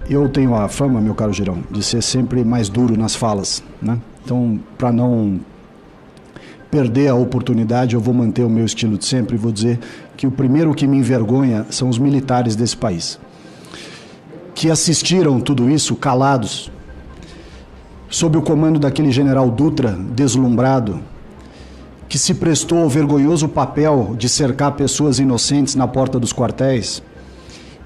Eu tenho a fama, meu caro Girão, de ser sempre mais duro nas falas, né? Então, para não perder a oportunidade, eu vou manter o meu estilo de sempre e vou dizer que o primeiro que me envergonha são os militares desse país, que assistiram tudo isso calados, sob o comando daquele general Dutra, deslumbrado, que se prestou ao vergonhoso papel de cercar pessoas inocentes na porta dos quartéis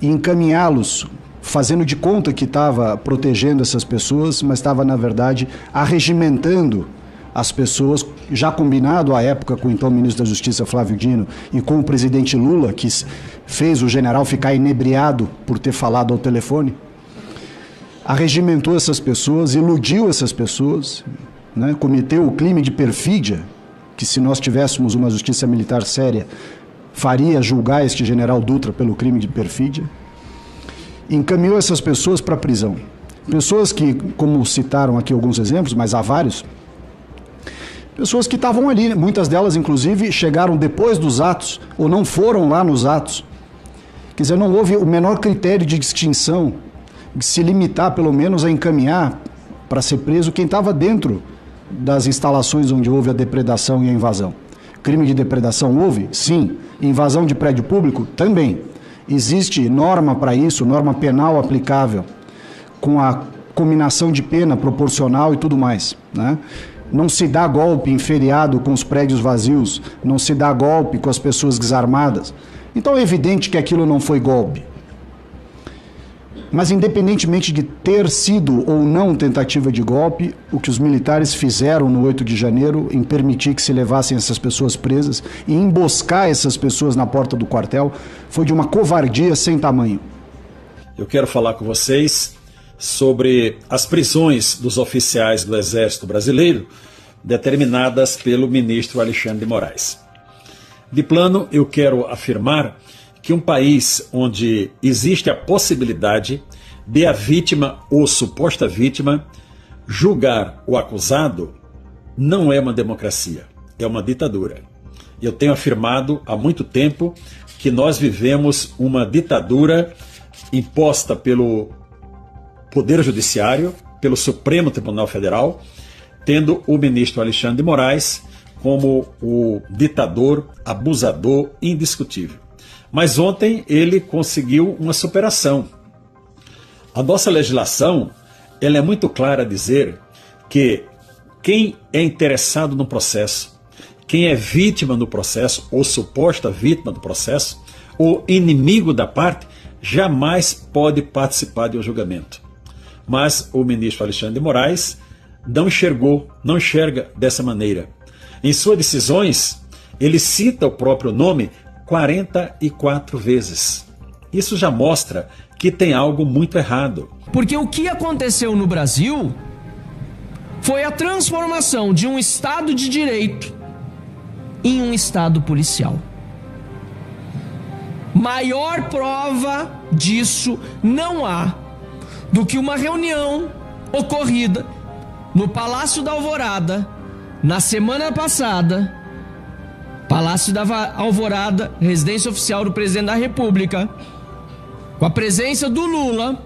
e encaminhá-los, fazendo de conta que estava protegendo essas pessoas, mas estava, na verdade, arregimentando as pessoas, já combinado à época com o então ministro da Justiça, Flávio Dino, e com o presidente Lula, que fez o general ficar inebriado por ter falado ao telefone, arregimentou essas pessoas, iludiu essas pessoas, né, cometeu o crime de perfídia, que se nós tivéssemos uma justiça militar séria, faria julgar este general Dutra pelo crime de perfídia, encaminhou essas pessoas para a prisão. Pessoas que, como citaram aqui alguns exemplos, mas há vários, pessoas que estavam ali, muitas delas, inclusive, chegaram depois dos atos, ou não foram lá nos atos. Quer dizer, não houve o menor critério de distinção, de se limitar, pelo menos, a encaminhar para ser preso quem estava dentro das instalações onde houve a depredação e a invasão. Crime de depredação houve? Sim. Invasão de prédio público? Também. Existe norma para isso, norma penal aplicável, com a combinação de pena proporcional e tudo mais, né? Não se dá golpe em feriado com os prédios vazios, não se dá golpe com as pessoas desarmadas. Então é evidente que aquilo não foi golpe. Mas independentemente de ter sido ou não tentativa de golpe, o que os militares fizeram no 8 de janeiro em permitir que se levassem essas pessoas presas e emboscar essas pessoas na porta do quartel foi de uma covardia sem tamanho. Eu quero falar com vocês sobre as prisões dos oficiais do Exército Brasileiro determinadas pelo ministro Alexandre de Moraes. De plano, eu quero afirmar que um país onde existe a possibilidade de a vítima ou suposta vítima julgar o acusado não é uma democracia, é uma ditadura. Eu tenho afirmado há muito tempo que nós vivemos uma ditadura imposta pelo Poder Judiciário, pelo Supremo Tribunal Federal, tendo o ministro Alexandre de Moraes como o ditador, abusador indiscutível. Mas ontem ele conseguiu uma superação. A nossa legislação, ela é muito clara a dizer que quem é interessado no processo, quem é vítima do processo, ou suposta vítima do processo, ou inimigo da parte, jamais pode participar de um julgamento. Mas o ministro Alexandre de Moraes não enxerga dessa maneira. Em suas decisões, ele cita o próprio nome 44 vezes. Isso já mostra que tem algo muito errado. Porque o que aconteceu no Brasil foi a transformação de um Estado de Direito em um Estado policial. Maior prova disso não há do que uma reunião ocorrida no Palácio da Alvorada na semana passada. Palácio da Alvorada, residência oficial do presidente da República, com a presença do Lula,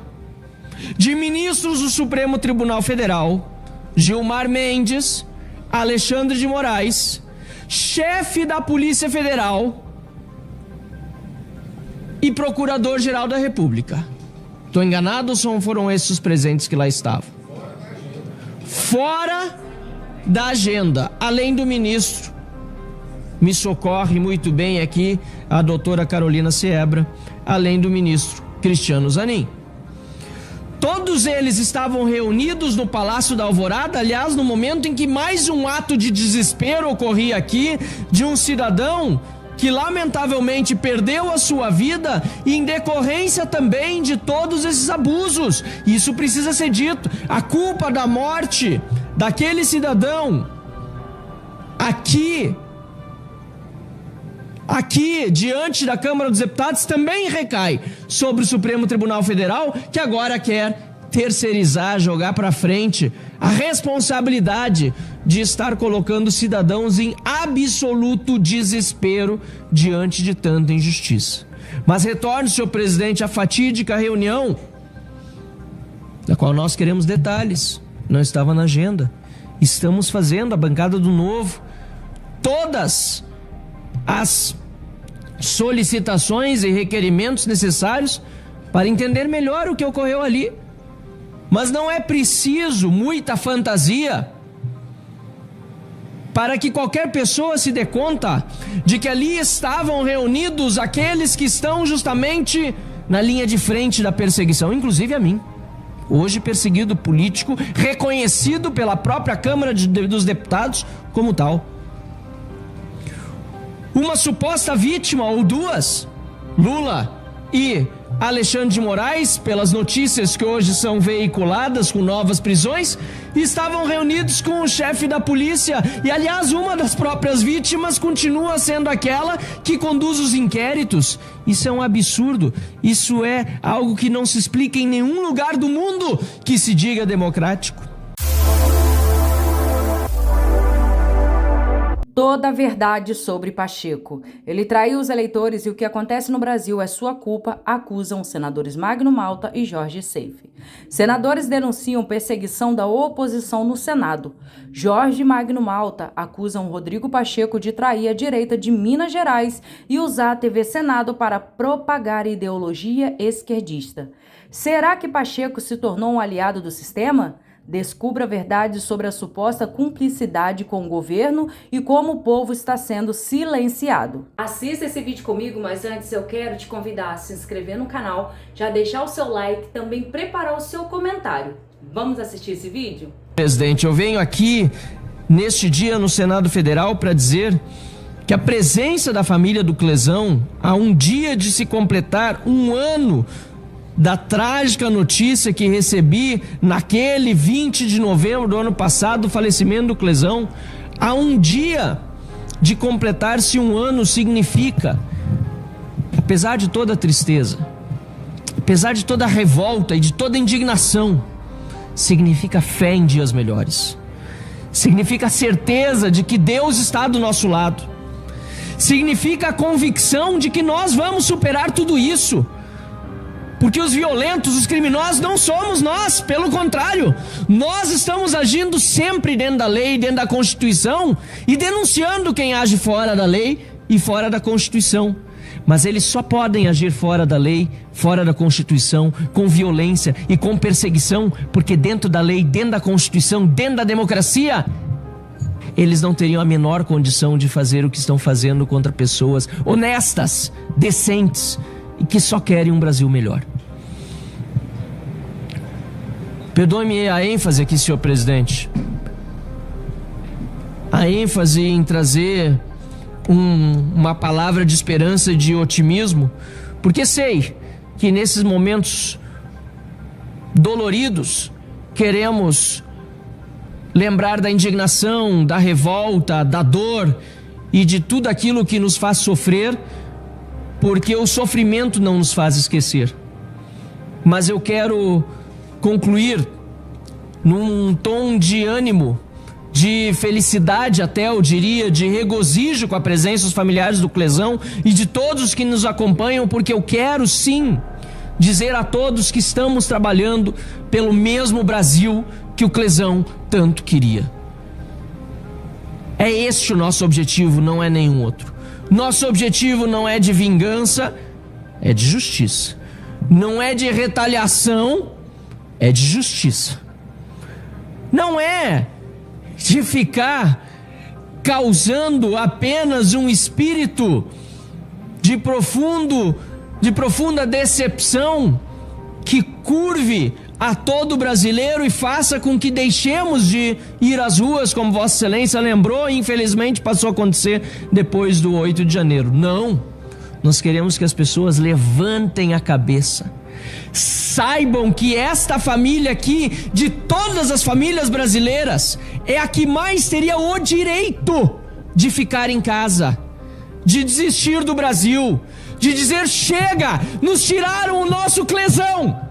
de ministros do Supremo Tribunal Federal, Gilmar Mendes, Alexandre de Moraes, chefe da Polícia Federal e Procurador-Geral da República. Estou enganado ou foram esses os presentes que lá estavam? Fora da agenda, além do ministro. Me socorre muito bem aqui a doutora Carolina Seebra, além do ministro Cristiano Zanin. Todos eles estavam reunidos no Palácio da Alvorada, aliás, no momento em que mais um ato de desespero ocorria aqui, de um cidadão que lamentavelmente perdeu a sua vida em decorrência também de todos esses abusos. Isso precisa ser dito. A culpa da morte daquele cidadão aqui, diante da Câmara dos Deputados, também recai sobre o Supremo Tribunal Federal, que agora quer terceirizar, jogar para frente a responsabilidade de estar colocando cidadãos em absoluto desespero diante de tanta injustiça. Mas retorne, senhor presidente, à fatídica reunião da qual nós queremos detalhes. Não estava na agenda. Estamos fazendo, a bancada do Novo, todas as solicitações e requerimentos necessários para entender melhor o que ocorreu ali. Mas não é preciso muita fantasia para que qualquer pessoa se dê conta de que ali estavam reunidos aqueles que estão justamente na linha de frente da perseguição, inclusive a mim. Hoje perseguido político, reconhecido pela própria Câmara dos Deputados como tal. Uma suposta vítima ou duas, Lula e Alexandre de Moraes, pelas notícias que hoje são veiculadas com novas prisões, estavam reunidos com o chefe da polícia e, aliás, uma das próprias vítimas continua sendo aquela que conduz os inquéritos. Isso é um absurdo, isso é algo que não se explica em nenhum lugar do mundo que se diga democrático. Toda a verdade sobre Pacheco. Ele traiu os eleitores e o que acontece no Brasil é sua culpa, acusam os senadores Magno Malta e Jorge Seife. Senadores denunciam perseguição da oposição no Senado. Jorge e Magno Malta acusam Rodrigo Pacheco de trair a direita de Minas Gerais e usar a TV Senado para propagar ideologia esquerdista. Será que Pacheco se tornou um aliado do sistema? Descubra a verdade sobre a suposta cumplicidade com o governo e como o povo está sendo silenciado. Assista esse vídeo comigo, mas antes eu quero te convidar a se inscrever no canal, já deixar o seu like e também preparar o seu comentário. Vamos assistir esse vídeo? Presidente, eu venho aqui neste dia no Senado Federal para dizer que a presença da família do Clezão, a um dia de se completar um ano da trágica notícia que recebi naquele 20 de novembro do ano passado, do falecimento do Clezão, a um dia de completar-se um ano significa, apesar de toda a tristeza, apesar de toda a revolta e de toda a indignação, significa fé em dias melhores, significa a certeza de que Deus está do nosso lado, significa a convicção de que nós vamos superar tudo isso. Porque os violentos, os criminosos não somos nós, pelo contrário, nós estamos agindo sempre dentro da lei, dentro da Constituição e denunciando quem age fora da lei e fora da Constituição. Mas eles só podem agir fora da lei, fora da Constituição, com violência e com perseguição, porque dentro da lei, dentro da Constituição, dentro da democracia, eles não teriam a menor condição de fazer o que estão fazendo contra pessoas honestas, decentes, e que só querem um Brasil melhor. Perdoe-me a ênfase aqui, senhor presidente. A ênfase em trazer uma palavra de esperança e de otimismo, porque sei que nesses momentos doloridos queremos lembrar da indignação, da revolta, da dor e de tudo aquilo que nos faz sofrer, porque o sofrimento não nos faz esquecer. Mas eu quero concluir num tom de ânimo, de felicidade até, eu diria, de regozijo com a presença dos familiares do Clezão e de todos que nos acompanham, porque eu quero sim dizer a todos que estamos trabalhando pelo mesmo Brasil que o Clezão tanto queria. É este o nosso objetivo, não é nenhum outro. Nosso objetivo não é de vingança, é de justiça. Não é de retaliação, é de justiça. Não é de ficar causando apenas um espírito de profunda decepção que curve a todo brasileiro e faça com que deixemos de ir às ruas, como Vossa Excelência lembrou, e infelizmente passou a acontecer depois do 8 de janeiro. Não, nós queremos que as pessoas levantem a cabeça, saibam que esta família aqui, de todas as famílias brasileiras, é a que mais teria o direito de ficar em casa, de desistir do Brasil, de dizer chega, nos tiraram o nosso Clezão.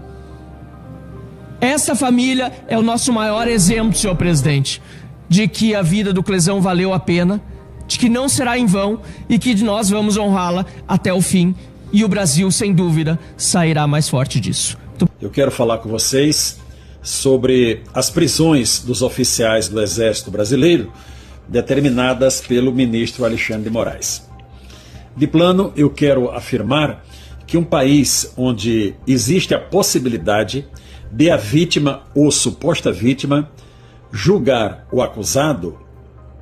Essa família é o nosso maior exemplo, senhor presidente, de que a vida do Clezão valeu a pena, de que não será em vão e que nós vamos honrá-la até o fim, e o Brasil, sem dúvida, sairá mais forte disso. Eu quero falar com vocês sobre as prisões dos oficiais do Exército Brasileiro determinadas pelo ministro Alexandre de Moraes. De plano, eu quero afirmar que um país onde existe a possibilidade de a vítima ou suposta vítima julgar o acusado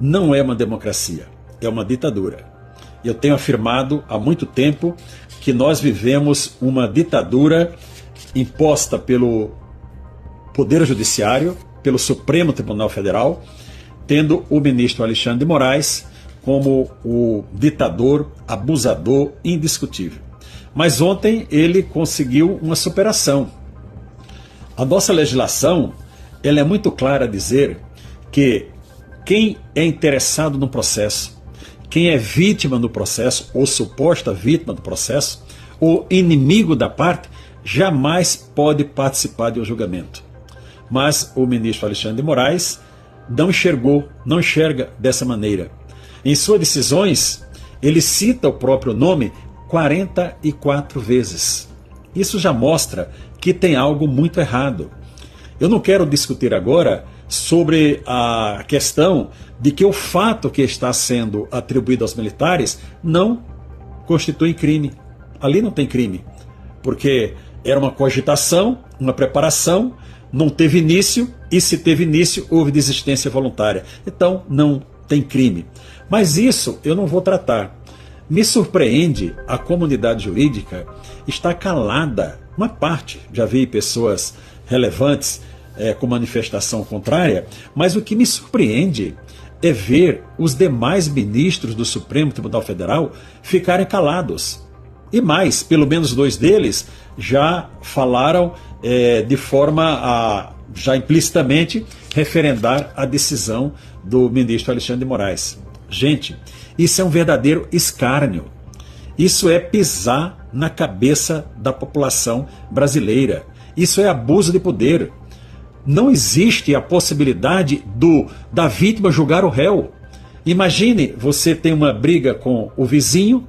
não é uma democracia, é uma ditadura. Eu tenho afirmado há muito tempo que nós vivemos uma ditadura imposta pelo Poder Judiciário, pelo Supremo Tribunal Federal, tendo o ministro Alexandre de Moraes como o ditador, abusador indiscutível. Mas ontem ele conseguiu uma superação. A nossa legislação, ela é muito clara a dizer que quem é interessado no processo, quem é vítima do processo, ou suposta vítima do processo, ou inimigo da parte, jamais pode participar de um julgamento. Mas o ministro Alexandre de Moraes não enxerga dessa maneira. Em suas decisões, ele cita o próprio nome 44 vezes. Isso já mostra que tem algo muito errado. Eu não quero discutir agora sobre a questão de que o fato que está sendo atribuído aos militares não constitui crime. Ali não tem crime, porque era uma cogitação, uma preparação, não teve início, e se teve início, houve desistência voluntária. Então, não tem crime. Mas isso eu não vou tratar. Me surpreende a comunidade jurídica estar calada. Uma parte, já vi pessoas relevantes com manifestação contrária, mas o que me surpreende é ver os demais ministros do Supremo Tribunal Federal ficarem calados. E mais, pelo menos 2 deles já falaram de forma a, já implicitamente, referendar a decisão do ministro Alexandre de Moraes. Gente, isso é um verdadeiro escárnio. Isso é pisar na cabeça da população brasileira. Isso é abuso de poder. Não existe a possibilidade da vítima julgar o réu. Imagine, você tem uma briga com o vizinho,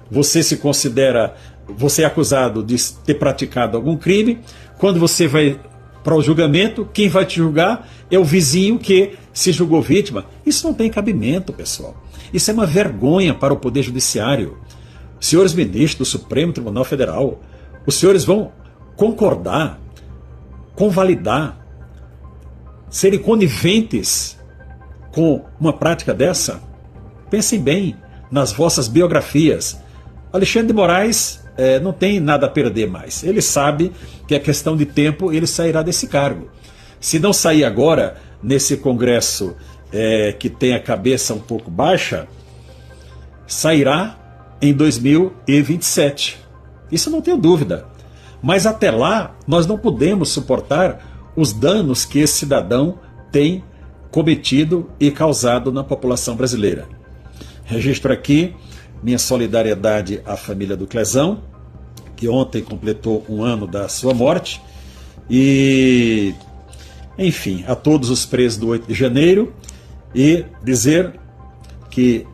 você é acusado de ter praticado algum crime. Quando você vai para o julgamento, quem vai te julgar é o vizinho que se julgou vítima. Isso não tem cabimento, pessoal. Isso é uma vergonha para o Poder Judiciário. Senhores ministros do Supremo Tribunal Federal, os senhores vão concordar, convalidar, serem coniventes com uma prática dessa? Pensem bem nas vossas biografias. Alexandre de Moraes não tem nada a perder mais. Ele sabe que é questão de tempo, ele sairá desse cargo. Se não sair agora, nesse Congresso que tem a cabeça um pouco baixa, sairá em 2027. Isso eu não tenho dúvida. Mas até lá, nós não podemos suportar os danos que esse cidadão tem cometido e causado na população brasileira. Registro aqui minha solidariedade à família do Clezão, que ontem completou 1 ano da sua morte, e, enfim, a todos os presos do 8 de janeiro, e dizer que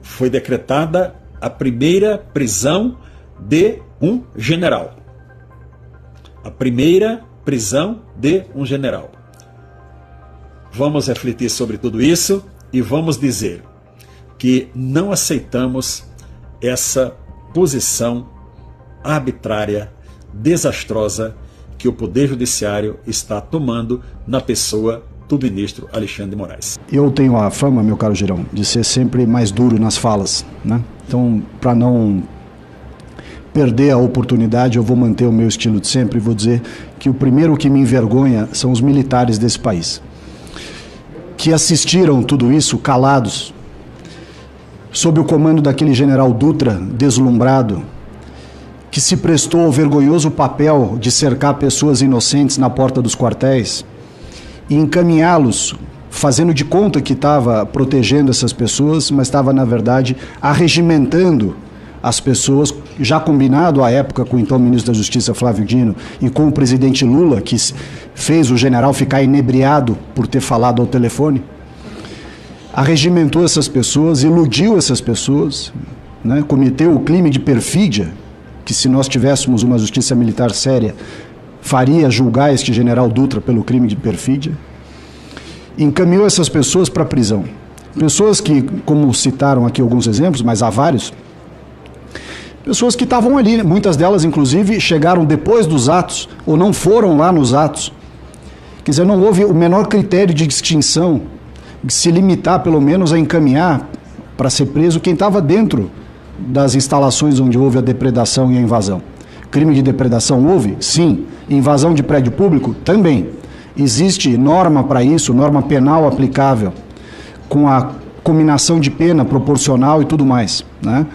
foi decretada a primeira prisão de um general. A primeira prisão de um general. Vamos refletir sobre tudo isso e vamos dizer que não aceitamos essa posição arbitrária, desastrosa, que o Poder Judiciário está tomando na pessoa do ministro Alexandre de Moraes. Eu tenho a fama, meu caro Girão, de ser sempre mais duro nas falas, né? Então, para não perder a oportunidade, eu vou manter o meu estilo de sempre e vou dizer que o primeiro que me envergonha são os militares desse país, que assistiram tudo isso calados, sob o comando daquele general Dutra deslumbrado, que se prestou ao vergonhoso papel de cercar pessoas inocentes na porta dos quartéis e encaminhá-los, fazendo de conta que estava protegendo essas pessoas, mas estava, na verdade, arregimentando as pessoas, já combinado à época com o então ministro da Justiça, Flávio Dino, e com o presidente Lula, que fez o general ficar inebriado por ter falado ao telefone, arregimentou essas pessoas, iludiu essas pessoas, né, cometeu o crime de perfídia, que se nós tivéssemos uma justiça militar séria, faria julgar este general Dutra pelo crime de perfídia, encaminhou essas pessoas para a prisão. Pessoas que, como citaram aqui alguns exemplos, mas há vários, pessoas que estavam ali, muitas delas inclusive chegaram depois dos atos, ou não foram lá nos atos. Quer dizer, não houve o menor critério de distinção, de se limitar pelo menos a encaminhar para ser preso quem estava dentro das instalações onde houve a depredação e a invasão. Crime de depredação houve? Sim. Invasão de prédio público? Também. Existe norma para isso, norma penal aplicável, com a combinação de pena proporcional e tudo mais, né?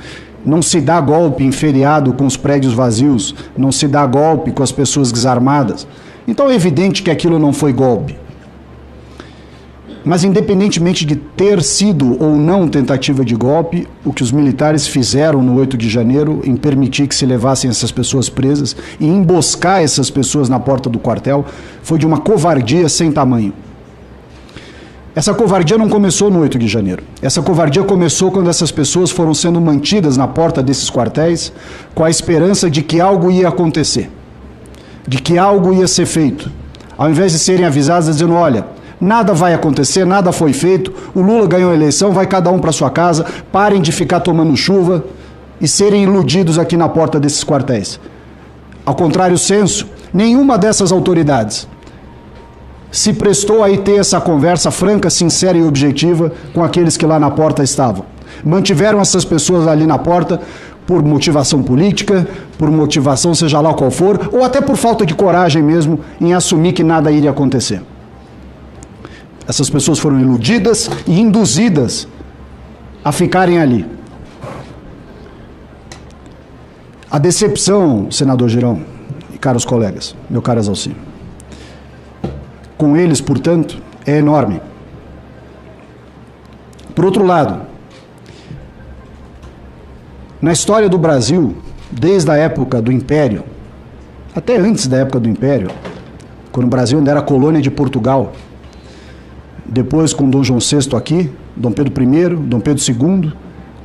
Não se dá golpe em feriado com os prédios vazios, não se dá golpe com as pessoas desarmadas. Então é evidente que aquilo não foi golpe. Mas independentemente de ter sido ou não tentativa de golpe, o que os militares fizeram no 8 de janeiro em permitir que se levassem essas pessoas presas e emboscar essas pessoas na porta do quartel foi de uma covardia sem tamanho. Essa covardia não começou no 8 de janeiro. Essa covardia começou quando essas pessoas foram sendo mantidas na porta desses quartéis com a esperança de que algo ia acontecer, de que algo ia ser feito. Ao invés de serem avisadas dizendo, olha, nada vai acontecer, nada foi feito, o Lula ganhou a eleição, vai cada um para sua casa, parem de ficar tomando chuva e serem iludidos aqui na porta desses quartéis. Ao contrário senso, nenhuma dessas autoridades se prestou a ir ter essa conversa franca, sincera e objetiva com aqueles que lá na porta estavam. Mantiveram essas pessoas ali na porta por motivação política, por motivação seja lá qual for, ou até por falta de coragem mesmo em assumir que nada iria acontecer. Essas pessoas foram iludidas e induzidas a ficarem ali. A decepção, senador Girão e caros colegas, meu caro Exalcino, com eles, portanto, é enorme. Por outro lado, na história do Brasil, desde a época do Império, até antes da época do Império, quando o Brasil ainda era colônia de Portugal, depois com Dom João VI aqui, Dom Pedro I, Dom Pedro II,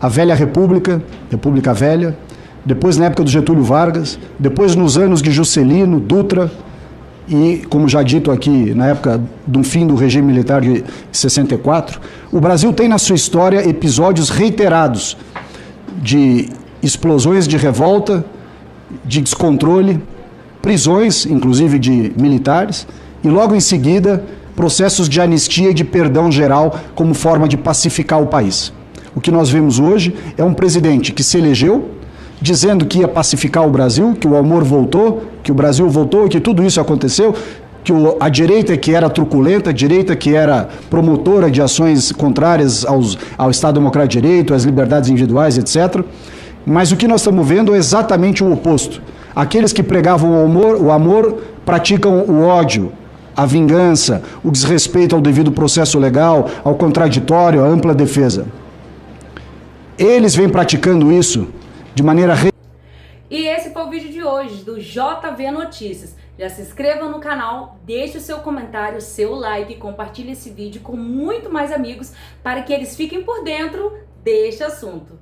a Velha República, República Velha, depois na época do Getúlio Vargas, depois nos anos de Juscelino, Dutra, e, como já dito aqui, na época do fim do regime militar de 64, o Brasil tem na sua história episódios reiterados de explosões de revolta, de descontrole, prisões, inclusive de militares, e logo em seguida processos de anistia e de perdão geral como forma de pacificar o país. O que nós vemos hoje é um presidente que se elegeu dizendo que ia pacificar o Brasil, que o amor voltou, que o Brasil voltou e que tudo isso aconteceu, que a direita que era truculenta, a direita que era promotora de ações contrárias ao Estado Democrático de Direito, às liberdades individuais, etc. Mas o que nós estamos vendo é exatamente o oposto. Aqueles que pregavam o amor praticam o ódio, a vingança, o desrespeito ao devido processo legal, ao contraditório, à ampla defesa. Eles vêm praticando isso de maneira... E esse foi o vídeo de hoje do JV Notícias. Já se inscreva no canal, deixe o seu comentário, o seu like, compartilhe esse vídeo com muito mais amigos para que eles fiquem por dentro deste assunto.